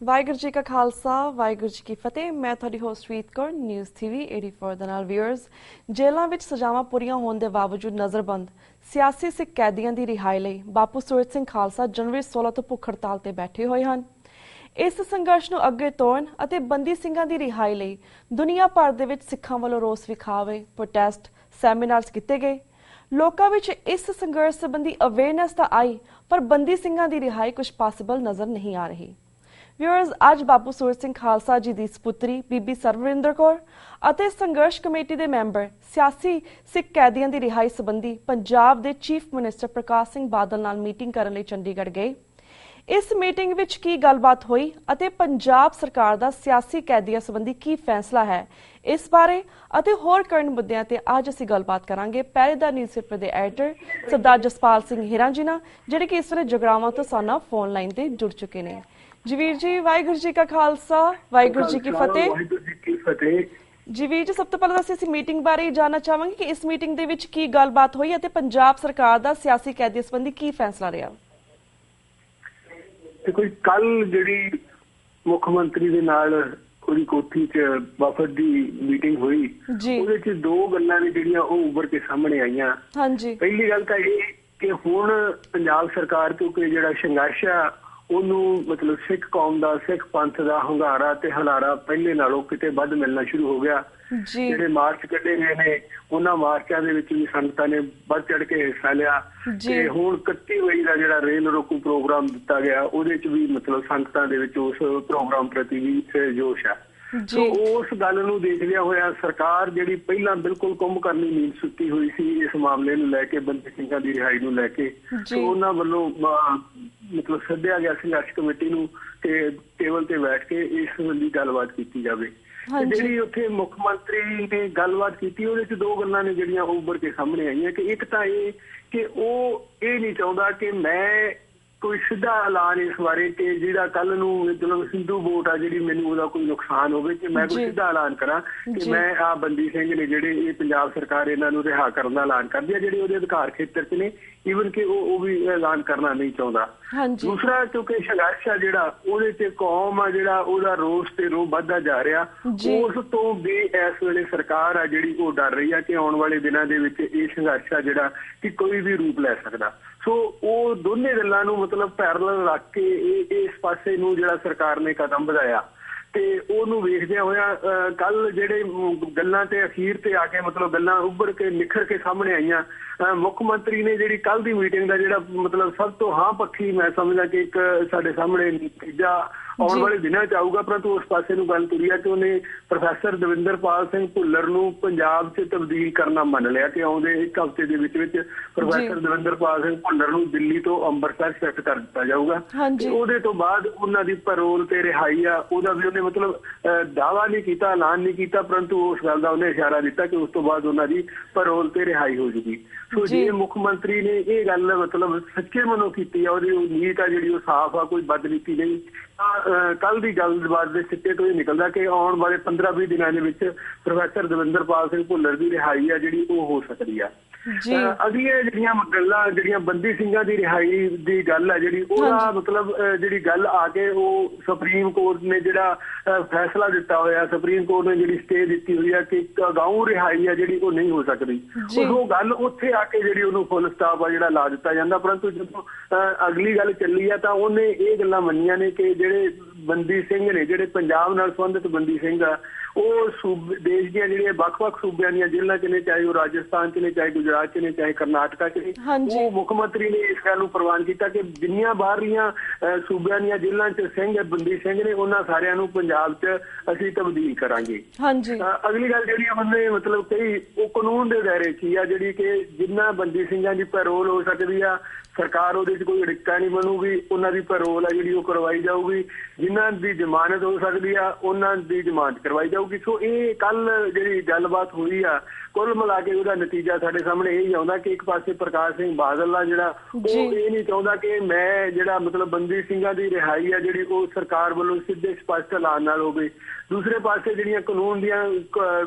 ਵਾਹਿਗੁਰੂ ਜੀ ਕਾ ਖਾਲਸਾ ਵਾਹਿਗੁਰੂ ਜੀ ਕੀ ਫਤਿਹ। ਮੈਂ ਤੁਹਾਡੀ ਹੋਸਟ ਰੀਤ ਕੌਰ, ਨਿਊਜ਼ ਟੀਵੀ 84 ਦੇ ਨਾਲ। ਵਿਊਅਰਸ, ਜੇਲ੍ਹਾਂ ਵਿੱਚ ਸਜ਼ਾਵਾਂ ਪੂਰੀਆਂ ਹੋਣ ਦੇ ਬਾਵਜੂਦ ਨਜ਼ਰਬੰਦ ਸਿਆਸੀ ਸਿੱਖ ਕੈਦੀਆਂ ਦੀ ਰਿਹਾਈ ਲਈ ਬਾਪੂ ਸੂਰਤ ਸਿੰਘ ਖਾਲਸਾ ਜਨਵਰੀ 16 ਤੋਂ ਭੁੱਖ ਹੜਤਾਲ ਤੇ ਬੈਠੇ ਹੋਏ ਹਨ। ਇਸ ਸੰਘਰਸ਼ ਨੂੰ ਅੱਗੇ ਤੋਰਨ ਅਤੇ ਬੰਦੀ ਸਿੰਘਾਂ ਦੀ ਰਿਹਾਈ ਲਈ ਦੁਨੀਆ ਭਰ ਦੇ ਵਿੱਚ ਸਿੱਖਾਂ ਵੱਲੋਂ ਰੋਸ ਵਿਖਾਵੇ, ਪ੍ਰੋਟੈਸਟ, ਸੈਮੀਨਾਰਸ ਕੀਤੇ ਗਏ। ਲੋਕਾਂ ਵਿੱਚ ਇਸ ਸੰਘਰਸ਼ ਸੰਬੰਧੀ ਅਵੇਅਰਨੈਸ ਤਾਂ ਆਈ, ਪਰ ਬੰਦੀ ਸਿੰਘਾਂ ਦੀ ਰਿਹਾਈ ਕੁਝ ਪੋਸੀਬਲ ਨਜ਼ਰ ਨਹੀਂ ਆ ਰਹੀ। ਵਿਊਅਰਸ, ਅੱਜ ਬਾਪੂ ਸੂਰਤ ਸਿੰਘ ਖਾਲਸਾ ਜੀ ਦੀ ਸਪੁੱਤਰੀ ਬੀਬੀ ਸਰਵਰਿੰਦਰ ਕੌਰ ਅਤੇ ਸੰਘਰਸ਼ ਕਮੇਟੀ ਦੇ ਮੈਂਬਰ ਸਿਆਸੀ ਸਿੱਖ ਕੈਦੀਆਂ ਦੀ ਰਿਹਾਈ ਸੰਬੰਧੀ ਪੰਜਾਬ ਦੇ ਚੀਫ ਮਿਨਿਸਟਰ ਪ੍ਰਕਾਸ਼ ਸਿੰਘ ਬਾਦਲ ਨਾਲ ਮੀਟਿੰਗ ਕਰਨ ਲਈ ਚੰਡੀਗੜ੍ਹ ਗਏ। ਇਸ ਮੀਟਿੰਗ ਵਿੱਚ ਕੀ ਗੱਲਬਾਤ ਹੋਈ ਅਤੇ ਪੰਜਾਬ ਸਰਕਾਰ ਦਾ ਸਿਆਸੀ ਕੈਦੀਆਂ ਸੰਬੰਧੀ ਕੀ ਫੈਸਲਾ ਹੈ, ਇਸ ਬਾਰੇ ਅਤੇ ਹੋਰ ਕਰਨ ਮੁੱਦਿਆਂ ਤੇ ਅੱਜ ਅਸੀਂ ਗੱਲਬਾਤ ਕਰਾਂਗੇ ਪਹਿਰੇਦਾਰ ਨਿਊਜ਼ਪੇਪਰ ਦੇ ਐਡੀਟਰ ਸਰਦਾਰ ਜਸਪਾਲ ਸਿੰਘ ਹੀਰਾ ਜੀ ਨਾਲ, ਜਿਹੜੇ ਕਿ ਇਸ ਵੇਲੇ ਜਗਰਾਵਾਂ ਤੋਂ ਸਾਡਾ ਫੋਨ ਲਾਈਨ ਤੇ ਜੁੜ ਚੁੱਕੇ ਨੇ। ਜੀ ਵੀਰ ਜੀ, ਵਾਹਿਗੁਰੂ ਜੀ ਕਾ ਖਾਲਸਾ ਵਾਹਿਗੁਰੂ ਜੀ ਕੀ ਫਤਿਹ। ਜੀ ਵੀਰ ਜੀ, ਸਭ ਤੋਂ ਪਹਿਲਾਂ ਅਸੀਂ ਮੀਟਿੰਗ ਬਾਰੇ ਜਾਣਨਾ ਚਾਹਾਂਗੇ ਕਿ ਇਸ ਮੀਟਿੰਗ ਦੇ ਵਿੱਚ ਕੀ ਗੱਲਬਾਤ ਹੋਈ ਅਤੇ ਪੰਜਾਬ ਸਰਕਾਰ ਦਾ ਸਿਆਸੀ ਕੈਦੀਆਂ ਸੰਬੰਧੀ ਕੀ ਫੈਸਲਾ ਰਿਹਾ। ਦੇਖੋ, ਕੱਲ ਜਿਹੜੀ ਮੁੱਖ ਮੰਤਰੀ ਦੇ ਨਾਲ ਉਹਦੀ ਕੋਠੀ 'ਚ ਵਫਦ ਦੀ ਮੀਟਿੰਗ ਹੋਈ, ਉਹਦੇ 'ਚ ਦੋ ਗੱਲਾਂ ਨੇ ਜਿਹੜੀਆਂ ਉਹ ਉੱਭਰ ਕੇ ਸਾਹਮਣੇ ਆਈਆਂ। ਹਾਂਜੀ, ਪਹਿਲੀ ਗੱਲ ਤਾਂ ਇਹ ਕਿ ਹੁਣ ਪੰਜਾਬ ਸਰਕਾਰ ਤੋਂ ਕਿ ਜਿਹੜਾ ਸੰਘਰਸ਼ ਆ ਉਹਨੂੰ ਮਤਲਬ ਸਿੱਖ ਕੌਮ ਦਾ, ਸਿੱਖ ਪੰਥ ਦਾ ਹੁੰਗਾਰਾ ਤੇ ਹਲਾਰਾ ਪਹਿਲੇ ਨਾਲੋਂ ਕਿਤੇ ਵੱਧ ਮਿਲਣਾ ਸ਼ੁਰੂ ਹੋ ਗਿਆ। ਜਿਹੜੇ ਮਾਰਚ ਕੱਢੇ ਗਏ ਨੇ ਉਹਨਾਂ ਮਾਰਚਾਂ ਦੇ ਵਿੱਚ ਵੀ ਸੰਗਤਾਂ ਨੇ ਵੱਧ ਚੜ ਕੇ ਹਿੱਸਾ ਲਿਆ ਤੇ ਹੁਣ 31 ਮਈ ਦਾ ਜਿਹੜਾ ਰੇਲ ਰੋਕੂ ਪ੍ਰੋਗਰਾਮ ਦਿੱਤਾ ਗਿਆ ਉਹਦੇ 'ਚ ਵੀ ਮਤਲਬ ਸੰਗਤਾਂ ਦੇ ਵਿੱਚ ਉਸ ਪ੍ਰੋਗਰਾਮ ਪ੍ਰਤੀ ਵੀ ਜੋਸ਼ ਆ। ਸੋ ਉਸ ਗੱਲ ਨੂੰ ਦੇਖਦਿਆਂ ਹੋਇਆ ਸਰਕਾਰ ਜਿਹੜੀ ਪਹਿਲਾਂ ਬਿਲਕੁਲ ਕੁੰਭਕਰਨੀ ਨੀਂਦ ਸੁੱਤੀ ਹੋਈ ਸੀ ਇਸ ਮਾਮਲੇ ਨੂੰ ਲੈ ਕੇ, ਬੰਦੀ ਸਿੰਘਾਂ ਦੀ ਰਿਹਾਈ ਨੂੰ ਲੈ ਕੇ, ਉਹਨਾਂ ਵੱਲੋਂ ਮਤਲਬ ਸੱਦਿਆ ਗਿਆ ਸੰਘਰਸ਼ ਕਮੇਟੀ ਨੂੰ ਕਿ ਟੇਬਲ ਤੇ ਬੈਠ ਕੇ ਇਸ ਸੰਬੰਧੀ ਗੱਲਬਾਤ ਕੀਤੀ ਜਾਵੇ। ਜਿਹੜੀ ਉੱਥੇ ਮੁੱਖ ਮੰਤਰੀ ਨੇ ਗੱਲਬਾਤ ਕੀਤੀ ਉਹਦੇ 'ਚ ਦੋ ਗੱਲਾਂ ਨੇ ਜਿਹੜੀਆਂ ਉੱਭਰ ਕੇ ਸਾਹਮਣੇ ਆਈਆਂ ਕਿ ਇੱਕ ਤਾਂ ਇਹ ਕਿ ਉਹ ਇਹ ਨਹੀਂ ਚਾਹੁੰਦਾ ਕਿ ਮੈਂ ਕੋਈ ਸਿੱਧਾ ਐਲਾਨ ਇਸ ਬਾਰੇ ਕਿ ਜਿਹੜਾ ਕੱਲ ਨੂੰ ਮਤਲਬ ਹਿੰਦੂ ਵੋਟ ਆ ਜਿਹੜੀ ਮੈਨੂੰ ਉਹਦਾ ਕੋਈ ਨੁਕਸਾਨ ਹੋਵੇ, ਕਿ ਮੈਂ ਕੋਈ ਸਿੱਧਾ ਐਲਾਨ ਕਰਾਂ ਕਿ ਮੈਂ ਆਹ ਬੰਦੀ ਸਿੰਘ ਨੇ ਜਿਹੜੇ ਇਹ ਪੰਜਾਬ ਸਰਕਾਰ ਇਹਨਾਂ ਨੂੰ ਰਿਹਾ ਕਰਨ ਦਾ ਐਲਾਨ ਕਰਦੀ ਆ, ਜਿਹੜੇ ਉਹਦੇ ਅਧਿਕਾਰ ਖੇਤਰ 'ਚ ਨੇ, ਈਵਨ ਕਿ ਉਹ ਵੀ ਐਲਾਨ ਕਰਨਾ ਨਹੀਂ ਚਾਹੁੰਦਾ। ਦੂਸਰਾ, ਕਿਉਂਕਿ ਸੰਘਰਸ਼ ਆ ਜਿਹੜਾ ਉਹਦੇ 'ਚ ਕੌਮ ਆ ਜਿਹੜਾ ਉਹਦਾ ਰੋਸ ਤੇ ਰੋਹ ਵੱਧਦਾ ਜਾ ਰਿਹਾ, ਉਸ ਤੋਂ ਵੀ ਇਸ ਵੇਲੇ ਸਰਕਾਰ ਆ ਜਿਹੜੀ ਉਹ ਡਰ ਰਹੀ ਆ ਕਿ ਆਉਣ ਵਾਲੇ ਦਿਨਾਂ ਦੇ ਵਿੱਚ ਇਹ ਸੰਘਰਸ਼ ਆ ਜਿਹੜਾ ਕਿ ਕੋਈ ਵੀ ਰੂਪ ਲੈ ਸਕਦਾ। ਸੋ ਉਹ ਦੋਨੇ ਗੱਲਾਂ ਨੂੰ ਮਤਲਬ ਪੈਰਲਲ ਰੱਖ ਕੇ ਇਸ ਪਾਸੇ ਨੂੰ ਜਿਹੜਾ ਸਰਕਾਰ ਨੇ ਕਦਮ ਵਧਾਇਆ ਤੇ ਉਹਨੂੰ ਵੇਖਦਿਆਂ ਹੋਇਆ ਕੱਲ ਜਿਹੜੇ ਗੱਲਾਂ ਤੇ ਅਖੀਰ ਤੇ ਆ ਕੇ ਮਤਲਬ ਗੱਲਾਂ ਉੱਭਰ ਕੇ ਨਿਖਰ ਕੇ ਸਾਹਮਣੇ ਆਈਆਂ। ਮੁੱਖ ਮੰਤਰੀ ਨੇ ਜਿਹੜੀ ਕੱਲ ਦੀ ਮੀਟਿੰਗ ਦਾ ਜਿਹੜਾ ਮਤਲਬ ਸਭ ਤੋਂ ਹਾਂ ਪੱਖੀ ਮੈਂ ਸਮਝਦਾ ਕਿ ਇੱਕ ਸਾਡੇ ਸਾਹਮਣੇ ਨਤੀਜਾ ਆਉਣ ਵਾਲੇ ਦਿਨਾਂ 'ਚ ਆਊਗਾ, ਪਰੰਤੂ ਉਸ ਪਾਸੇ ਨੂੰ ਗੱਲ ਤੁਰੀ ਆ ਕਿ ਉਹਨੇ ਪ੍ਰੋਫੈਸਰ ਦਵਿੰਦਰਪਾਲ ਸਿੰਘ ਭੁੱਲਰ ਨੂੰ ਪੰਜਾਬ 'ਚ ਤਬਦੀਲ ਕਰਨਾ ਮੰਨ ਲਿਆ ਕਿ ਆਉਂਦੇ ਇੱਕ ਹਫ਼ਤੇ ਦੇ ਵਿੱਚ ਪ੍ਰੋਫੈਸਰ ਦਵਿੰਦਰਪਾਲ ਸਿੰਘ ਭੁੱਲਰ ਨੂੰ ਦਿੱਲੀ ਤੋਂ ਅੰਮ੍ਰਿਤਸਰ ਸ਼ਿਫਟ ਕਰ ਦਿੱਤਾ ਜਾਊਗਾ ਤੇ ਉਹਦੇ ਤੋਂ ਬਾਅਦ ਉਹਨਾਂ ਦੀ ਪੈਰੋਲ ਤੇ ਰਿਹਾਈ ਆ ਉਹਦਾ ਵੀ ਉਹਨੇ ਮਤਲਬ ਦਾਅਵਾ ਨਹੀਂ ਕੀਤਾ, ਐਲਾਨ ਨਹੀਂ ਕੀਤਾ, ਪਰੰਤੂ ਉਸ ਗੱਲ ਦਾ ਉਹਨੇ ਇਸ਼ਾਰਾ ਦਿੱਤਾ ਕਿ ਉਸ ਤੋਂ ਬਾਅਦ ਉਹਨਾਂ ਦੀ ਪੈਰੋਲ ਤੇ ਰਿਹਾਈ ਹੋ ਜੂਗੀ। ਸੋ ਜੇ ਮੁੱਖ ਮੰਤਰੀ ਨੇ ਇਹ ਗੱਲ ਮਤਲਬ ਸੱਚੇ ਮਨੋਂ ਕੀਤੀ ਆ, ਉਹਦੀ ਨੀਤ ਆ ਜਿਹੜੀ ਉਹ ਸਾਫ਼ ਆ, ਕੋਈ ਬਦਨੀਤੀ ਨਹੀਂ, ਤਾਂ ਕੱਲ ਦੀ ਗੱਲਬਾਤ ਦੇ ਸਿੱਟੇ ਤੋਂ ਇਹ ਨਿਕਲਦਾ ਕਿ ਆਉਣ ਵਾਲੇ 15-20 ਦਿਨਾਂ ਦੇ ਵਿੱਚ ਪ੍ਰੋਫੈਸਰ ਦਵਿੰਦਰਪਾਲ ਸਿੰਘ ਭੁੱਲਰ ਦੀ ਰਿਹਾਈ ਆ ਜਿਹੜੀ ਉਹ ਹੋ ਸਕਦੀ ਆ। ਅਗਲੀਆਂ ਜਿਹੜੀਆਂ ਗੱਲਾਂ ਜਿਹੜੀਆਂ ਬੰਦੀ ਸਿੰਘਾਂ ਦੀ ਰਿਹਾਈ ਦੀ ਗੱਲ ਆ ਜਿਹੜੀ ਉਹਦਾ ਮਤਲਬ ਜਿਹੜੀ ਗੱਲ ਆ ਕੇ ਉਹ ਸੁਪਰੀਮ ਕੋਰਟ ਨੇ ਜਿਹੜਾ ਫੈਸਲਾ ਦਿੱਤਾ ਹੋਇਆ, ਸੁਪਰੀਮ ਕੋਰਟ ਨੇ ਜਿਹੜੀ ਸਟੇ ਦਿੱਤੀ ਹੋਈ ਆ ਕਿ ਅਗਾਊਂ ਰਿਹਾਈ ਆ ਜਿਹੜੀ ਉਹ ਨਹੀਂ ਹੋ ਸਕਦੀ, ਉਹ ਗੱਲ ਉੱਥੇ ਆ ਕੇ ਜਿਹੜੀ ਉਹਨੂੰ ਫੁੱਲ ਸਟਾਪ ਆ ਜਿਹੜਾ ਲਾ ਦਿੱਤਾ ਜਾਂਦਾ। ਪਰੰਤੂ ਜਦੋਂ ਅਗਲੀ ਗੱਲ ਚੱਲੀ ਆ ਤਾਂ ਉਹਨੇ ਇਹ ਗੱਲਾਂ ਮੰਨੀਆਂ ਨੇ ਕਿ ਜਿਹੜੇ ਬੰਦੀ ਸਿੰਘ ਨੇ, ਜਿਹੜੇ ਪੰਜਾਬ ਨਾਲ ਸੰਬੰਧਿਤ ਬੰਦੀ ਸਿੰਘ ਆ, ਉਹ ਦੇਸ਼ ਦੀਆਂ ਜਿਹੜੀਆਂ ਵੱਖ-ਵੱਖ ਸੂਬਿਆਂ ਦੀਆਂ ਜੇਲ੍ਹਾਂ 'ਚ ਨੇ, ਚਾਹੇ ਉਹ ਰਾਜਸਥਾਨ 'ਚ ਨੇ, ਚਾਹੇ ਗੁਜਰਾਤ 'ਚ ਨੇ, ਚਾਹੇ ਕਰਨਾਟਕਾ 'ਚ ਨੇ, ਉਹ ਮੁੱਖ ਮੰਤਰੀ ਨੇ ਇਸ ਗੱਲ ਨੂੰ ਪ੍ਰਵਾਨ ਕੀਤਾ ਕਿ ਜਿੰਨੀਆਂ ਬਾਹਰਲੀਆਂ ਸੂਬਿਆਂ ਦੀਆਂ ਜੇਲ੍ਹਾਂ 'ਚ ਸਿੰਘ ਬੰਦੀ ਸਿੰਘ ਨੇ ਉਹਨਾਂ ਸਾਰਿਆਂ ਨੂੰ ਪੰਜਾਬ 'ਚ ਅਸੀਂ ਤਬਦੀਲ ਕਰਾਂਗੇ। ਅਗਲੀ ਗੱਲ ਜਿਹੜੀ ਉਹਨੇ ਮਤਲਬ ਕਹੀ ਉਹ ਕਾਨੂੰਨ ਦੇ ਦਾਇਰੇ 'ਚ ਹੀ ਆ, ਜਿਹੜੀ ਕਿ ਜਿੰਨਾ ਬੰਦੀ ਸਿੰਘਾਂ ਦੀ ਪੈਰੋਲ ਹੋ ਸਕਦੀ ਆ, ਸਰਕਾਰ ਉਹਦੇ 'ਚ ਕੋਈ ਅੜਿੱਕਾ ਨਹੀਂ ਬਣੂਗੀ, ਉਹਨਾਂ ਦੀ ਪੈਰੋਲ ਆ ਜਿਹੜੀ ਉਹ ਕਰਵਾਈ ਜਾਊਗੀ, ਜਿਨ੍ਹਾਂ ਦੀ ਜ਼ਮਾਨਤ ਹੋ ਸਕਦੀ ਆ ਉਹਨਾਂ ਦੀ ਜ਼ਮਾਨਤ ਕਰਵਾਈ ਜਾਊਗੀ। ਸੋ ਇਹ ਕੱਲ ਜਿਹੜੀ ਗੱਲਬਾਤ ਹੋਈ ਆ, ਕੁੱਲ ਮਿਲਾ ਕੇ ਉਹਦਾ ਨਤੀਜਾ ਸਾਡੇ ਸਾਹਮਣੇ ਇਹ ਹੀ ਆਉਂਦਾ ਕਿ ਇੱਕ ਪਾਸੇ ਪ੍ਰਕਾਸ਼ ਸਿੰਘ ਬਾਦਲ ਆ ਜਿਹੜਾ ਉਹ ਇਹ ਨਹੀਂ ਚਾਹੁੰਦਾ ਕਿ ਮੈਂ ਜਿਹੜਾ ਮਤਲਬ ਬੰਦੀ ਸਿੰਘਾਂ ਦੀ ਰਿਹਾਈ ਆ ਜਿਹੜੀ ਉਹ ਸਰਕਾਰ ਵੱਲੋਂ ਸਿੱਧੇ ਸਪਸ਼ਟ ਐਲਾਨ ਨਾਲ ਹੋਵੇ। ਦੂਸਰੇ ਪਾਸੇ ਜਿਹੜੀਆਂ ਕਾਨੂੰਨ ਦੀਆਂ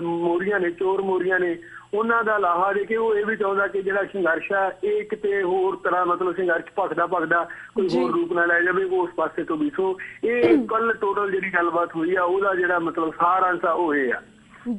ਮੋਰੀਆਂ ਨੇ, ਚੋਰ ਮੋਰੀਆਂ ਨੇ, ਉਹਨਾਂ ਦਾ ਲਾਹਾ ਦੇ ਕੇ ਉਹ ਇਹ ਵੀ ਚਾਹੁੰਦਾ ਕਿ ਜਿਹੜਾ ਸੰਘਰਸ਼ ਆ ਇਹ ਕਿਤੇ ਹੋਰ ਤਰ੍ਹਾਂ ਮਤਲਬ ਸੰਘਰਸ਼ ਭਖਦਾ ਕੋਈ ਹੋਰ ਰੂਪ ਨਾ ਲੈ ਜਾਵੇ ਉਸ ਪਾਸੇ ਤੋਂ ਵੀ। ਸੋ ਇਹ ਕੱਲ ਟੋਟਲ ਜਿਹੜੀ ਗੱਲਬਾਤ ਹੋਈ ਆ ਉਹਦਾ ਜਿਹੜਾ ਮਤਲਬ ਸਾਰ ਅੰਸ਼ ਆ ਉਹ ਇਹ ਆ।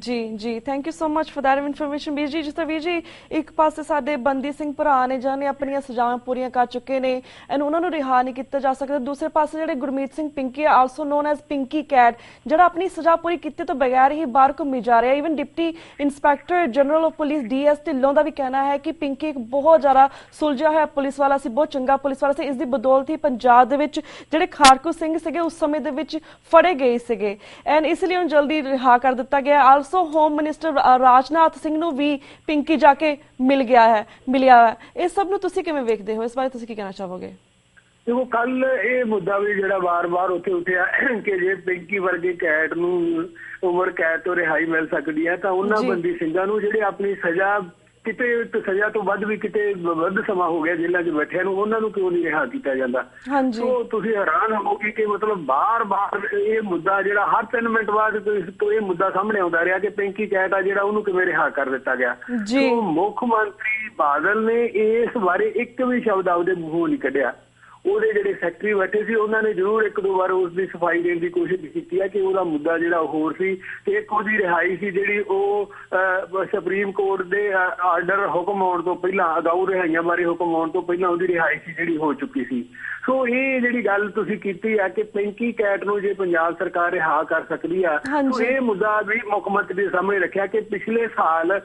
ਜੀ thank you so much for that information ਵੀਰ ਜੀ। ਜਿਸ ਤਰ੍ਹਾਂ ਵੀਰ ਜੀ ਇੱਕ ਪਾਸੇ ਸਾਡੇ ਬੰਦੀ ਸਿੰਘ ਭਰਾ ਨੇ ਜਿਹਨੇ ਆਪਣੀਆਂ ਸਜ਼ਾਵਾਂ ਪੂਰੀਆਂ ਕਰ ਚੁੱਕੇ ਨੇ ਐਂਡ ਉਹਨਾਂ ਨੂੰ ਰਿਹਾ ਨਹੀਂ ਕੀਤਾ ਜਾ ਸਕਦਾ, ਦੂਸਰੇ ਪਾਸੇ ਜਿਹੜੇ Gurmeet Singh Pinky also known as Pinky cat ਜਿਹੜਾ ਆਪਣੀ ਸਜ਼ਾ ਪੂਰੀ ਕੀਤੇ ਤੋਂ ਬਗੈਰ ਹੀ ਬਾਹਰ ਘੁੰਮੀ ਜਾ ਰਿਹਾ। Even deputy inspector general of police DS Dhillon ਦਾ ਵੀ ਕਹਿਣਾ ਹੈ ਕਿ ਪਿੰਕੀ ਇੱਕ ਬਹੁਤ ਜ਼ਿਆਦਾ ਸੁਲਝਿਆ ਹੋਇਆ ਪੁਲਿਸ ਵਾਲਾ ਸੀ, ਬਹੁਤ ਚੰਗਾ ਪੁਲਿਸ ਵਾਲਾ ਸੀ। ਇਸ ਦੀ ਬਦੌਲਤ ਹੀ ਪੰਜਾਬ ਦੇ ਵਿੱਚ ਜਿਹੜੇ ਖਾੜਕੂ ਸਿੰਘ ਸੀਗੇ ਉਸ ਸਮੇਂ ਦੇ ਵਿੱਚ ਫੜੇ ਗਏ ਸੀਗੇ ਐਂਡ ਇਸ ਲਈ ਉਹਨੂੰ ਜਲਦੀ ਰਿਹਾ ਕਰ ਦਿੱਤਾ ਗਿਆ। Also home minister Rajnath Singh ਨੂੰ ਵੀ ਪਿੰਕੀ ਜਾ ਕੇ ਮਿਲਿਆ ਹੈ। ਇਸ ਸਭ ਨੂੰ ਤੁਸੀਂ ਕਿਵੇਂ ਵੇਖਦੇ ਹੋ? ਇਸ ਬਾਰੇ ਤੁਸੀਂ ਕੀ ਕਹਿਣਾ ਚਾਹੋਗੇ? ਦੇਖੋ ਕੱਲ ਇਹ ਮੁੱਦਾ ਵੀ ਜਿਹੜਾ ਵਾਰ-ਵਾਰ ਉੱਥੇ ਉੱਠਿਆ ਕਿ ਜੇ ਪਿੰਕੀ ਵਰਗੇ ਕੈਟ ਨੂੰ ਉਮਰ ਕੈਦ ਤੋਂ ਰਿਹਾਈ ਮਿਲ ਸਕਦੀ ਹੈ ਤਾਂ ਉਹਨਾਂ ਬੰਦੀ ਸਿੰਘਾਂ ਨੂੰ ਜਿਹੜੇ ਆਪਣੀ ਸਜ਼ਾ ਕਿਤੇ ਸਜ਼ਾ ਤੋਂ ਵੱਧ ਵੀ ਕਿਤੇ ਵੱਧ ਸਮਾਂ ਹੋ ਗਿਆ ਜੇਲ੍ਹਾਂ 'ਚ ਬੈਠਿਆਂ ਨੂੰ ਉਹਨਾਂ ਨੂੰ ਕਿਉਂ ਨਹੀਂ ਰਿਹਾ ਕੀਤਾ ਜਾਂਦਾ? ਸੋ ਤੁਸੀਂ ਹੈਰਾਨ ਹੋਵੋਗੇ ਕਿ ਮਤਲਬ ਬਾਰ-ਬਾਰ ਇਹ ਮੁੱਦਾ ਜਿਹੜਾ ਹਰ 3 ਮਿੰਟ ਬਾਅਦ ਇਹ ਮੁੱਦਾ ਸਾਹਮਣੇ ਆਉਂਦਾ ਰਿਹਾ ਕਿ ਪਿੰਕੀ ਕੈਟ ਆ ਜਿਹੜਾ ਉਹਨੂੰ ਕਿਵੇਂ ਰਿਹਾ ਕਰ ਦਿੱਤਾ ਗਿਆ। ਸੋ ਮੁੱਖ ਮੰਤਰੀ ਬਾਦਲ ਨੇ ਇਸ ਬਾਰੇ ਇੱਕ ਵੀ ਸ਼ਬਦ ਆਪਦੇ ਮੂੰਹੋਂ ਨਹੀਂ ਕੱਢਿਆ। ਉਹਦੇ ਜਿਹੜੇ ਸੈਕਟਰੀ ਬੈਠੇ ਸੀ ਉਹਨਾਂ ਨੇ ਜ਼ਰੂਰ ਇੱਕ ਦੋ ਵਾਰ ਉਸ ਦੀ ਸਫਾਈ ਦੇਣ ਦੀ ਕੋਸ਼ਿਸ਼ ਕੀਤੀ ਹੈ ਕਿ ਉਹਦਾ ਮੁੱਦਾ ਜਿਹੜਾ ਹੋਰ ਸੀ ਤੇ ਇੱਕ ਉਹਦੀ ਰਿਹਾਈ ਸੀ ਜਿਹੜੀ ਉਹ ਸੁਪਰੀਮ ਕੋਰਟ ਦੇ ਆਰਡਰ ਹੁਕਮ ਆਉਣ ਤੋਂ ਪਹਿਲਾਂ ਅਗਾਊ ਰਿਹਾਈਆਂ ਬਾਰੇ ਹੁਕਮ ਆਉਣ ਤੋਂ ਪਹਿਲਾਂ ਉਹਦੀ ਰਿਹਾਈ ਸੀ ਜਿਹੜੀ ਹੋ ਚੁੱਕੀ ਸੀ। ਸੋ ਇਹ ਜਿਹੜੀ ਗੱਲ ਤੁਸੀਂ ਕੀਤੀ ਹੈ ਕਿ ਪਿੰਕੀ ਕੈਟ ਨੂੰ ਜੇ ਪੰਜਾਬ ਸਰਕਾਰ ਰਿਹਾ ਕਰ ਸਕਦੀ ਆ ਤਾਂ ਇਹ ਮੁੱਦਾ ਵੀ ਮੁੱਖ ਮੰਤਰੀ ਦੇ ਸਾਹਮਣੇ ਰੱਖਿਆ ਕਿ ਪਿਛਲੇ ਸਾਲ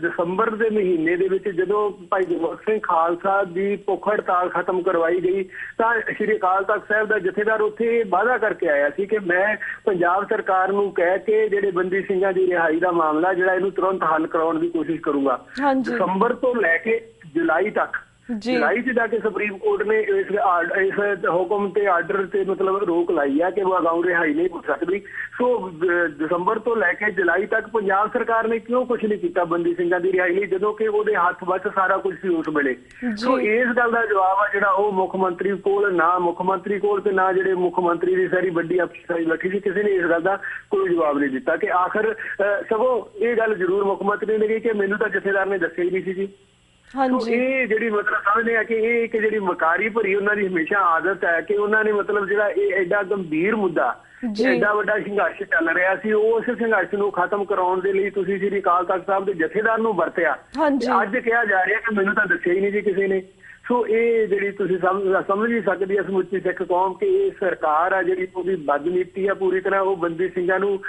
ਦਸੰਬਰ ਦੇ ਮਹੀਨੇ ਦੇ ਵਿੱਚ ਜਦੋਂ ਭਾਈ ਗੁਰਬਖਸ਼ ਸਿੰਘ ਖਾਲਸਾ ਦੀ ਭੁੱਖ ਹੜਤਾਲ ਖਤਮ ਕਰਵਾਈ ਗਈ ਤਾਂ ਸ਼੍ਰੀ ਅਕਾਲ ਤਖਤ ਸਾਹਿਬ ਦਾ ਜਥੇਦਾਰ ਉੱਥੇ ਵਾਅਦਾ ਕਰਕੇ ਆਇਆ ਸੀ ਕਿ ਮੈਂ ਪੰਜਾਬ ਸਰਕਾਰ ਨੂੰ ਕਹਿ ਕੇ ਜਿਹੜੇ ਬੰਦੀ ਸਿੰਘਾਂ ਦੀ ਰਿਹਾਈ ਦਾ ਮਾਮਲਾ ਜਿਹੜਾ ਇਹਨੂੰ ਤੁਰੰਤ ਹੱਲ ਕਰਾਉਣ ਦੀ ਕੋਸ਼ਿਸ਼ ਕਰੂੰਗਾ। ਦਸੰਬਰ ਤੋਂ ਲੈ ਕੇ ਜੁਲਾਈ ਤੱਕ ਜੁਲਾਈ 'ਚ ਜਾ ਕੇ ਸੁਪਰੀਮ ਕੋਰਟ ਨੇ ਇਸ ਹੁਕਮ ਤੇ ਆਰਡਰ ਤੇ ਮਤਲਬ ਰੋਕ ਲਾਈ ਹੈ ਕਿ ਉਹ ਅਗਾਊਂ ਰਿਹਾਈ ਨਹੀਂ ਹੋ ਸਕਦੀ। ਸੋ ਦਸੰਬਰ ਤੋਂ ਲੈ ਕੇ ਜੁਲਾਈ ਤੱਕ ਪੰਜਾਬ ਸਰਕਾਰ ਨੇ ਕਿਉਂ ਕੁਛ ਨਹੀਂ ਕੀਤਾ ਬੰਦੀ ਸਿੰਘਾਂ ਦੀ ਰਿਹਾਈ ਲਈ ਜਦੋਂ ਕਿ ਉਹਦੇ ਹੱਥ ਵਿੱਚ ਸਾਰਾ ਕੁਝ ਸੀ ਉਸ ਵੇਲੇ? ਸੋ ਇਸ ਗੱਲ ਦਾ ਜਵਾਬ ਆ ਜਿਹੜਾ ਉਹ ਮੁੱਖ ਮੰਤਰੀ ਕੋਲ ਨਾ ਮੁੱਖ ਮੰਤਰੀ ਕੋਲ ਤੇ ਨਾ ਜਿਹੜੇ ਮੁੱਖ ਮੰਤਰੀ ਦੀ ਸਾਰੀ ਵੱਡੀ ਅਫਸਰਾਂ ਬੈਠੀ ਸੀ ਕਿਸੇ ਨੇ ਇਸ ਗੱਲ ਦਾ ਕੋਈ ਜਵਾਬ ਨਹੀਂ ਦਿੱਤਾ ਕਿ ਆਖਰ ਸਗੋਂ ਇਹ ਗੱਲ ਜ਼ਰੂਰ ਮੁੱਖ ਮੰਤਰੀ ਨੇ ਕਹੀ ਕਿ ਮੈਨੂੰ ਤਾਂ ਜਥੇਦਾਰ ਨੇ ਦੱਸਿਆ ਹੀ ਨਹੀਂ ਸੀ ਜੀ। ਇਹ ਜਿਹੜੀ ਮਤਲਬ ਸਮਝਦੇ ਆ ਕਿ ਇਹ ਇੱਕ ਜਿਹੜੀ ਮਕਾਰੀ ਭਰੀ ਉਹਨਾਂ ਦੀ ਹਮੇਸ਼ਾ ਆਦਤ ਹੈ ਕਿ ਉਹਨਾਂ ਨੇ ਮਤਲਬ ਜਿਹੜਾ ਇਹ ਐਡਾ ਗੰਭੀਰ ਮੁੱਦਾ ਐਡਾ ਵੱਡਾ ਸੰਘਰਸ਼ ਚੱਲ ਰਿਹਾ ਸੀ ਉਸ ਸੰਘਰਸ਼ ਨੂੰ ਖਤਮ ਕਰਾਉਣ ਦੇ ਲਈ ਤੁਸੀਂ ਸ਼੍ਰੀ ਅਕਾਲ ਤਖਤ ਸਾਹਿਬ ਦੇ ਜਥੇਦਾਰ ਨੂੰ ਵਰਤਿਆ। ਅੱਜ ਕਿਹਾ ਜਾ ਰਿਹਾ ਕਿ ਮੈਨੂੰ ਤਾਂ ਦੱਸਿਆ ਹੀ ਨਹੀਂ ਜੀ ਕਿਸੇ ਨੇ। ਸੋ ਇਹ ਜਿਹੜੀ ਤੁਸੀਂ ਸਮਝ ਹੀ ਸਕਦੀ ਹੈ ਸਮੁੱਚੀ ਸਿੱਖ ਕੌਮ ਕਿ ਇਹ ਸਰਕਾਰ ਆ ਜਿਹੜੀ ਉਹਦੀ ਬਦਨੀਤੀ ਆ ਪੂਰੀ ਤਰ੍ਹਾਂ ਉਹ ਬੰਦੀ ਸਿੰਘਾਂ ਨੂੰ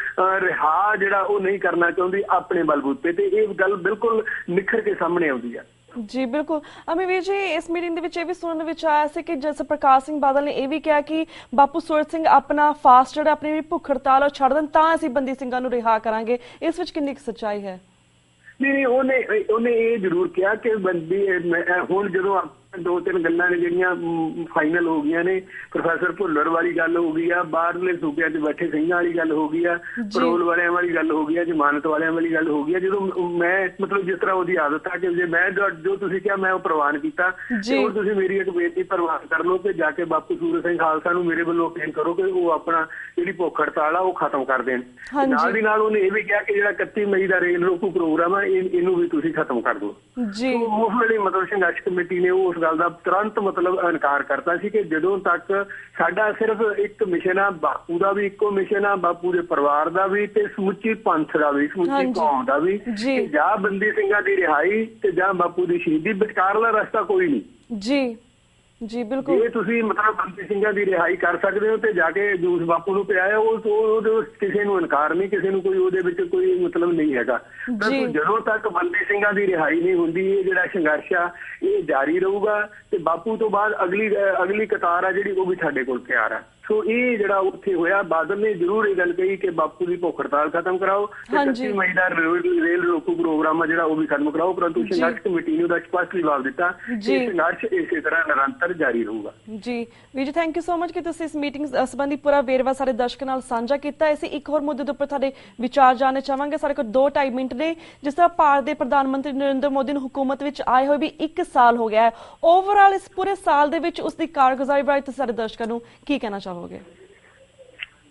ਰਿਹਾ ਜਿਹੜਾ ਉਹ ਨਹੀਂ ਕਰਨਾ ਚਾਹੁੰਦੀ ਆਪਣੇ ਬਲਬੂਤੇ ਤੇ। ਇਹ ਗੱਲ ਬਿਲਕੁਲ ਨਿਖਰ ਕੇ ਸਾਹਮਣੇ ਆਉਂਦੀ ਆ। ਜੀ ਬਿਲਕੁਲ ਅਮੀਵੀਰ ਜੀ, ਇਸ ਮੀਟਿੰਗ ਦੇ ਵਿੱਚ ਇਹ ਵੀ ਸੁਣਨ ਵਿੱਚ ਆਇਆ ਸੀ ਕਿ ਜਸ ਪ੍ਰਕਾਸ਼ ਸਿੰਘ ਬਾਦਲ ਨੇ ਇਹ ਵੀ ਕਿਹਾ ਕਿ ਬਾਪੂ ਸੂਰਤ ਸਿੰਘ ਆਪਣਾ ਫਾਸਟ ਜਿਹੜਾ ਆਪਣੀ ਭੁੱਖ ਹੜਤਾਲ ਛੱਡ ਦੇਣ ਤਾਂ ਅਸੀਂ ਬੰਦੀ ਸਿੰਘਾਂ ਨੂੰ ਰਿਹਾ ਕਰਾਂਗੇ। ਇਸ ਵਿੱਚ ਕਿੰਨੀ ਕੁ ਸੱਚਾਈ ਹੈ? ਨਹੀਂ ਉਹਨੇ ਇਹ ਜ਼ਰੂਰ ਕਿਹਾ ਕਿ ਬੰਦੀ ਹੁਣ ਜਦੋਂ 2-3 ਗੱਲਾਂ ਨੇ ਜਿਹੜੀਆਂ ਫਾਈਨਲ ਹੋ ਗਈਆਂ ਨੇ, ਪ੍ਰੋਫੈਸਰ ਭੁੱਲਰ ਵਾਲੀ ਗੱਲ ਹੋ ਗਈ ਆ, ਬਾਹਰਲੇ ਸੂਬਿਆਂ 'ਚ ਬੈਠੇ ਸਿੰਘਾਂ ਵਾਲੀ ਗੱਲ ਹੋ ਗਈ ਆ, ਪੈਰੋਲ ਵਾਲਿਆਂ ਵਾਲੀ ਗੱਲ ਹੋ ਗਈ ਆ, ਜ਼ਮਾਨਤ ਵਾਲਿਆਂ ਵਾਲੀ ਗੱਲ ਹੋ ਗਈ ਆ। ਜਦੋਂ ਮੈਂ ਮਤਲਬ ਜਿਸ ਤਰ੍ਹਾਂ ਉਹਦੀ ਆਦਤ ਆ ਕਿ ਜੇ ਮੈਂ ਜੋ ਤੁਸੀਂ ਕਿਹਾ ਮੈਂ ਉਹ ਪ੍ਰਵਾਨ ਕੀਤਾ ਉਹ ਤੁਸੀਂ ਮੇਰੀ ਇੱਕ ਬੇਨਤੀ ਪ੍ਰਵਾਨ ਕਰ ਲਓ ਕਿ ਜਾ ਕੇ ਬਾਪੂ ਸੂਰਤ ਸਿੰਘ ਖਾਲਸਾ ਨੂੰ ਮੇਰੇ ਵੱਲੋਂ ਅਪੀਲ ਕਰੋ ਕਿ ਉਹ ਆਪਣਾ ਜਿਹੜੀ ਭੁੱਖ ਹੜਤਾਲ ਆ ਉਹ ਖਤਮ ਕਰ ਦੇਣ। ਨਾਲ ਦੀ ਨਾਲ ਉਹਨੇ ਇਹ ਵੀ ਕਿਹਾ ਕਿ ਜਿਹੜਾ 31 ਮਈ ਦਾ ਰੇਲ ਰੋਕੂ ਪ੍ਰੋਗਰਾਮ ਆ ਇਹਨੂੰ ਵੀ ਤੁਸੀਂ ਖਤਮ ਕਰ ਦਿਓ। ਉਸ ਵੇਲੇ ਮਤਲਬ ਸੰਘਰਸ਼ ਕਮੇਟੀ ਨੇ ਉਸ ਗੱਲ ਦਾ ਤੁਰੰਤ ਮਤਲਬ ਇਨਕਾਰ ਕਰਤਾ ਸੀ ਕਿ ਜਦੋਂ ਤੱਕ ਸਾਡਾ ਸਿਰਫ ਇੱਕ ਮਿਸ਼ਨ ਆ, ਬਾਪੂ ਦਾ ਵੀ ਇੱਕੋ ਮਿਸ਼ਨ ਆ, ਬਾਪੂ ਦੇ ਪਰਿਵਾਰ ਦਾ ਵੀ ਤੇ ਸਮੁੱਚੀ ਪੰਥ ਦਾ ਵੀ, ਸਮੁੱਚੀ ਕੌਮ ਦਾ ਵੀ, ਜਾਂ ਬੰਦੀ ਸਿੰਘਾਂ ਦੀ ਰਿਹਾਈ ਤੇ ਜਾਂ ਬਾਪੂ ਦੀ ਸ਼ਹੀਦੀ, ਵਿਚਕਾਰਲਾ ਰਸਤਾ ਕੋਈ ਨਹੀਂ। ਜੀ ਬਿਲਕੁਲ, ਜੇ ਤੁਸੀਂ ਮਤਲਬ ਬੰਦੀ ਸਿੰਘਾਂ ਦੀ ਰਿਹਾਈ ਕਰ ਸਕਦੇ ਹੋ ਤੇ ਜਾ ਕੇ ਜੂਸ ਬਾਪੂ ਨੂੰ ਪਿਆਇਆ ਉਹ ਕਿਸੇ ਨੂੰ ਇਨਕਾਰ ਨਹੀਂ, ਕਿਸੇ ਨੂੰ ਕੋਈ ਉਹਦੇ ਵਿੱਚ ਕੋਈ ਮਤਲਬ ਨਹੀਂ ਹੈਗਾ। ਜਦੋਂ ਤੱਕ ਬੰਦੀ ਸਿੰਘਾਂ ਦੀ ਰਿਹਾਈ ਨਹੀਂ ਹੁੰਦੀ ਇਹ ਜਿਹੜਾ ਸੰਘਰਸ਼ ਆ ਇਹ ਜਾਰੀ ਰਹੂਗਾ ਤੇ ਬਾਪੂ ਤੋਂ ਬਾਅਦ ਅਗਲੀ ਕਤਾਰ ਆ ਜਿਹੜੀ ਉਹ ਵੀ ਸਾਡੇ ਕੋਲ ਤਿਆਰ ਆ। ਸੋ ਇਹ ਜਿਹੜਾ ਉੱਥੇ ਹੋਇਆ, ਬਾਦਲ ਨੇ ਜ਼ਰੂਰ ਇਹ ਗੱਲ ਕਹੀ ਕਿ ਬਾਪੂ ਦੀ ਭੁੱਖ ਹੜਤਾਲ ਖਤਮ ਕਰਾਓ ਤੇ 31 ਮਈ ਦਾ ਰੇਲ ਰੋਕੂ ਪ੍ਰੋਗਰਾਮ ਆ ਜਿਹੜਾ ਉਹ ਵੀ ਖਤਮ ਕਰਾਓ, ਪਰੰਤੂ ਸੰਘਰਸ਼ ਕਮੇਟੀ ਨੇ ਉਹਦਾ ਸਪਸ਼ਟ ਜਵਾਬ ਦਿੱਤਾ ਕਿ ਸੰਘਰਸ਼ ਇਸੇ ਤਰ੍ਹਾਂ ਨਿਰੰਤਰ ਜਾਰੀ ਰਹੂਗਾ। ਜੀ ਵੀਰ ਜੀ, ਥੈਂਕ ਯੂ ਸੋ ਮਚ ਕਿ ਤੁਸੀਂ ਇਸ ਮੀਟਿੰਗ ਸੰਬੰਧੀ ਪੂਰਾ ਵੇਰਵਾ ਸਾਡੇ ਦਰਸ਼ਕਾਂ ਨਾਲ ਸਾਂਝਾ ਕੀਤਾ। ਅਸੀਂ ਇੱਕ ਹੋਰ ਮੁੱਦੇ ਦੇ ਉੱਪਰ ਤੁਹਾਡੇ ਵਿਚਾਰ ਜਾਣਨੇ ਚਾਹਾਂਗੇ। ਸਾਡੇ ਕੋਲ 2-2.5 ਮਿੰਟ ਨੇ। ਜਿਸ ਤਰ੍ਹਾਂ ਭਾਰਤ ਦੇ ਪ੍ਰਧਾਨ ਮੰਤਰੀ ਨਰਿੰਦਰ ਮੋਦੀ ਨੂੰ ਹੁਕੂਮਤ ਵਿੱਚ ਆਏ ਹੋਏ ਵੀ 1 ਸਾਲ ਹੋ ਗਿਆ ਹੈ, ਓਵਰਆਲ ਇਸ ਪੂਰੇ ਸਾਲ ਦੇ ਵਿੱਚ ਉਸ ਦੀ ਕਾਰਗੁਜ਼ਾਰੀ ਬਾਰੇ ਤੁਸੀਂ ਸਾਡੇ ਦਰਸ਼ਕਾਂ ਨੂੰ ਕੀ ਕਹਿਣਾ ਚਾਹੋਗੇ?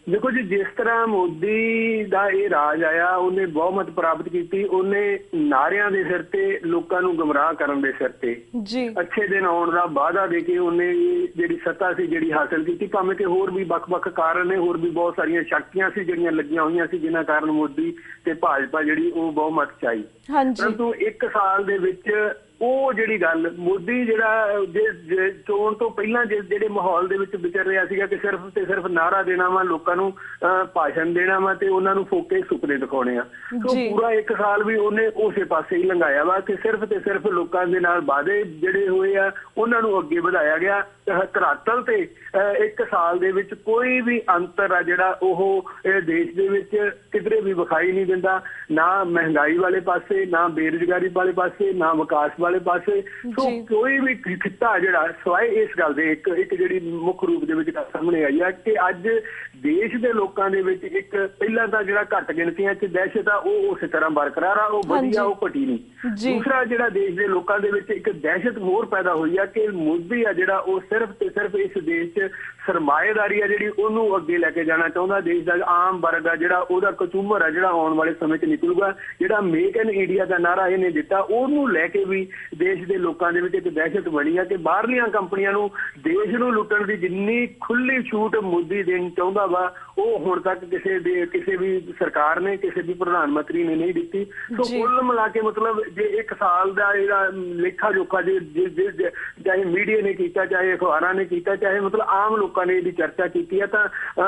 ਦੇਖੋ ਜੀ, ਜਿਸ ਤਰ੍ਹਾਂ ਮੋਦੀ ਦਾ ਇਹ ਰਾਜ ਆਇਆ, ਉਹਨੇ ਬਹੁਮਤ ਪ੍ਰਾਪਤ ਕੀਤੀ, ਉਹਨੇ ਨਾਰਿਆਂ ਦੇ ਸਿਰ ਤੇ ਲੋਕਾਂ ਨੂੰ ਗੁੰਮਰਾਹ ਕਰਨ ਦੇ ਸਿਰ ਤੇ ਜੀ ਅੱਛੇ ਦਿਨ ਆਉਣ ਦਾ ਵਾਅਦਾ ਦੇ ਕੇ ਉਹਨੇ ਜਿਹੜੀ ਸੱਤਾ ਸੀ ਜਿਹੜੀ ਹਾਸਲ ਕੀਤੀ। ਭਾਵੇਂ ਕਿ ਹੋਰ ਵੀ ਵੱਖ-ਵੱਖ ਕਾਰਨ ਨੇ, ਹੋਰ ਵੀ ਬਹੁਤ ਸਾਰੀਆਂ ਸ਼ਕਤੀਆਂ ਸੀ ਜਿਹੜੀਆਂ ਲੱਗੀਆਂ ਹੋਈਆਂ ਸੀ ਜਿਨ੍ਹਾਂ ਕਾਰਨ ਮੋਦੀ ਤੇ ਭਾਜਪਾ ਜਿਹੜੀ ਉਹ ਬਹੁਮਤ ਚ ਆਈ। ਹਾਂਜੀ ਪਰੰਤੂ 1 ਸਾਲ ਦੇ ਵਿੱਚ ਉਹ ਜਿਹੜੀ ਗੱਲ ਮੋਦੀ ਜਿਹੜਾ ਚੋਣ ਤੋਂ ਪਹਿਲਾਂ ਜਿਹੜੇ ਮਾਹੌਲ ਦੇ ਵਿੱਚ ਵਿਚਰ ਰਿਹਾ ਸੀਗਾ ਕਿ ਸਿਰਫ ਤੇ ਸਿਰਫ ਨਾਅਰਾ ਦੇਣਾ ਵਾ, ਲੋਕਾਂ ਨੂੰ ਭਾਸ਼ਣ ਦੇਣਾ ਵਾ ਤੇ ਉਹਨਾਂ ਨੂੰ ਫੋਕੇ ਸੁਪਨੇ ਦਿਖਾਉਣੇ ਆ। ਸੋ ਪੂਰਾ 1 ਸਾਲ ਵੀ ਉਹਨੇ ਉਸੇ ਪਾਸੇ ਹੀ ਲੰਘਾਇਆ ਵਾ ਕਿ ਸਿਰਫ ਤੇ ਸਿਰਫ ਲੋਕਾਂ ਦੇ ਨਾਲ ਵਾਅਦੇ ਜਿਹੜੇ ਹੋਏ ਆ ਉਹਨਾਂ ਨੂੰ ਅੱਗੇ ਵਧਾਇਆ ਗਿਆ। ਧਰਾਤਲ ਤੇ 1 ਸਾਲ ਦੇ ਵਿੱਚ ਕੋਈ ਵੀ ਅੰਤਰ ਆ ਜਿਹੜਾ ਉਹ ਦੇਸ਼ ਦੇ ਵਿੱਚ ਕਿਧਰੇ ਵੀ ਵਿਖਾਈ ਨਹੀਂ ਦਿੰਦਾ, ਨਾ ਮਹਿੰਗਾਈ ਵਾਲੇ ਪਾਸੇ, ਨਾ ਬੇਰੁਜ਼ਗਾਰੀ ਵਾਲੇ ਪਾਸੇ, ਨਾ ਵਿਕਾਸ ਵਾਲੇ ਪਾਸੇ। ਸੋ ਕੋਈ ਵੀ ਖਿੱਤਾ ਜਿਹੜਾ ਸਿਵਾਏ ਇਸ ਗੱਲ ਦੇ ਇੱਕ ਜਿਹੜੀ ਮੁੱਖ ਰੂਪ ਦੇ ਵਿੱਚ ਸਾਹਮਣੇ ਆਈ ਹੈ ਕਿ ਅੱਜ ਦੇਸ਼ ਦੇ ਲੋਕਾਂ ਦੇ ਵਿੱਚ ਇੱਕ ਪਹਿਲਾਂ ਤਾਂ ਜਿਹੜਾ ਘੱਟ ਗਿਣਤੀਆਂ 'ਚ ਦਹਿਸ਼ਤ ਆ ਉਹ ਉਸੇ ਤਰ੍ਹਾਂ ਬਰਕਰਾਰ ਆ, ਉਹ ਵਧੀਆ, ਉਹ ਘਟੀ ਨਹੀਂ। ਦੂਸਰਾ ਜਿਹੜਾ ਦੇਸ਼ ਦੇ ਲੋਕਾਂ ਦੇ ਵਿੱਚ ਇੱਕ ਦਹਿਸ਼ਤ ਹੋਰ ਪੈਦਾ ਹੋਈ ਆ ਕਿ ਮੋਦੀ ਆ ਜਿਹੜਾ ਉਹ ਸਿਰਫ ਤੇ ਸਿਰਫ ਇਸ ਦੇਸ਼ 'ਚ ਸਰਮਾਏਦਾਰੀ ਆ ਜਿਹੜੀ ਉਹਨੂੰ ਅੱਗੇ ਲੈ ਕੇ ਜਾਣਾ ਚਾਹੁੰਦਾ। ਦੇਸ਼ ਦਾ ਆਮ ਵਰਗ ਆ ਜਿਹੜਾ ਉਹਦਾ ਕਚੂਮਰ ਆ ਜਿਹੜਾ ਆਉਣ ਵਾਲੇ ਸਮੇਂ 'ਚ ਨਿਕਲੂਗਾ। ਜਿਹੜਾ ਮੇਕ ਇਨ ਇੰਡੀਆ ਦਾ ਨਾਅਰਾ ਇਹਨੇ ਦਿੱਤਾ ਉਹਨੂੰ ਲੈ ਕੇ ਵੀ ਦੇਸ਼ ਦੇ ਲੋਕਾਂ ਦੇ ਵਿੱਚ ਇੱਕ ਦਹਿਸ਼ਤ ਬਣੀ ਆ ਕਿ ਬਾਹਰਲੀਆਂ ਕੰਪਨੀਆਂ ਨੂੰ ਦੇਸ਼ ਨੂੰ ਲੁੱਟਣ ਦੀ ਜਿੰਨੀ ਖੁੱਲੀ ਛੂਟ ਮੋਦੀ ਦੇਣੀ ਚਾਹੁੰਦਾ ਵਾ ਉਹ ਹੁਣ ਤੱਕ ਕਿਸੇ ਵੀ ਸਰਕਾਰ ਨੇ, ਕਿਸੇ ਵੀ ਪ੍ਰਧਾਨ ਮੰਤਰੀ ਨੇ ਨਹੀਂ ਦਿੱਤੀ। ਸੋ ਕੁੱਲ ਮਿਲਾ ਕੇ ਮਤਲਬ ਜੇ 1 ਸਾਲ ਦਾ ਇਹਦਾ ਲੇਖਾ ਜੋਖਾ ਜੇ ਚਾਹੇ ਮੀਡੀਆ ਨੇ ਕੀਤਾ, ਚਾਹੇ ਅਖਬਾਰਾਂ ਨੇ ਕੀਤਾ, ਚਾਹੇ ਮਤਲਬ ਆਮ ਲੋਕਾਂ ਨੇ ਇਹਦੀ ਚਰਚਾ ਕੀਤੀ ਹੈ ਤਾਂ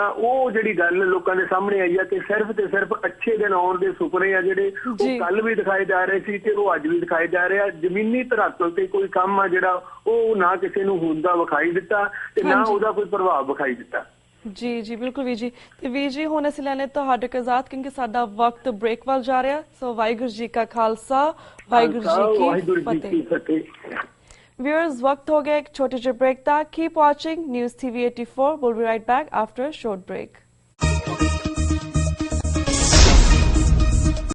ਉਹ ਜਿਹੜੀ ਗੱਲ ਲੋਕਾਂ ਦੇ ਸਾਹਮਣੇ ਆਈ ਆ ਕਿ ਸਿਰਫ ਤੇ ਸਿਰਫ ਅੱਛੇ ਦਿਨ ਆਉਣ ਦੇ ਸੁਪਨੇ ਆ ਜਿਹੜੇ ਉਹ ਕੱਲ ਵੀ ਦਿਖਾਏ ਜਾ ਰਹੇ ਸੀ ਤੇ ਉਹ ਅੱਜ ਵੀ ਦਿਖਾਏ ਜਾ ਰਹੇ ਆ। ਜ਼ਮੀਨੀ ਧਰਾਤਲ ਤੇ ਕੋਈ ਕੰਮ ਆ ਜਿਹੜਾ ਉਹ ਨਾ ਕਿਸੇ ਨੂੰ ਹੁੰਦਾ ਵਿਖਾਈ ਦਿੱਤਾ ਤੇ ਨਾ ਉਹਦਾ ਕੋਈ ਪ੍ਰਭਾਵ ਵਿਖਾਈ ਦਿੱਤਾ। ਜੀ ਜੀ ਬਿਲਕੁਲ ਵੀਰ ਜੀ। ਤੇ ਵੀਰ ਜੀ ਹੁਣ ਅਸੀਂ ਲੈਣੇ ਤੁਹਾਡੇ ਕੋਲ ਇਜਾਜ਼ਤ ਕਿਉਂਕਿ ਸਾਡਾ ਵਕਤ ਬ੍ਰੇਕ ਵੱਲ ਜਾ ਰਿਹਾ। ਸੋ ਵਾਹਿਗੁਰੂ ਜੀ ਕਾ ਖਾਲਸਾ, ਵਾਹਿਗੁਰੂ ਜੀ ਕੀ ਫਤਿਹ। Viewers, वक्त हो गया एक छोटे से ब्रेक था। Keep watching News TV 84. We'll be right back after a short break.